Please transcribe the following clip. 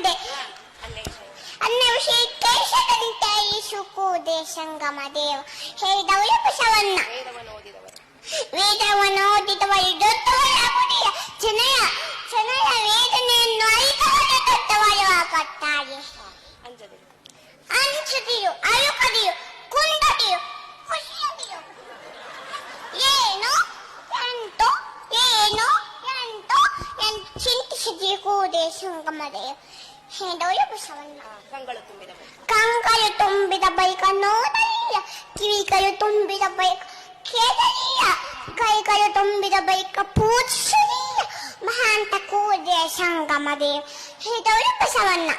ಮುಂದೆ ಅನ್ನ ವಿಷಯ ಕೇಶದಂತೆ ಸುಕೂದೆ ಸಂಗಮ ದೇವ ಹೇಳಿದವರು ಬಸವಣ್ಣ. ವೇದವನ್ನು ಓದಿದವರು ದೊಡ್ಡವರಾಗುವುದಿಲ್ಲ, ಜನಯ ಜನಯ ವೇದನೆಯನ್ನು ಅರಿತವರು ದೊಡ್ಡವರು ಆಗುತ್ತಾರೆ. ಅಂಚದಿರು, ಅಳುಕದಿರು, ಕುಂದದಿರು, ಖುಷಿಯದಿರು. ಏನು ಎಂಟು ಏನು ಎಂಟು ಚಿಂತಿಸಿದಿರು ಕೂದೆ ಸಂಗಮ ದೇವ ಹೇಳಿದವರು ಬಸವಣ್ಣ. ಕಂಗಳು ತುಂಬಿದ ಬೈಕ ನೋಡಲಿಲ್ಲ, ಕಿವಿಗಳು ತುಂಬಿದ ಬೈಕ ಕೇಳಲಿಲ್ಲ, ಕೈಗಳು ತುಂಬಿದ ಬೈಕ ಪೂಜಿಸಲಿಲ್ಲ. ಮಹಾಂತ ಕೂದೆ ಸಂಗಮ ದೇವ ಹೇಳಿದವರು ಬಸವಣ್ಣ.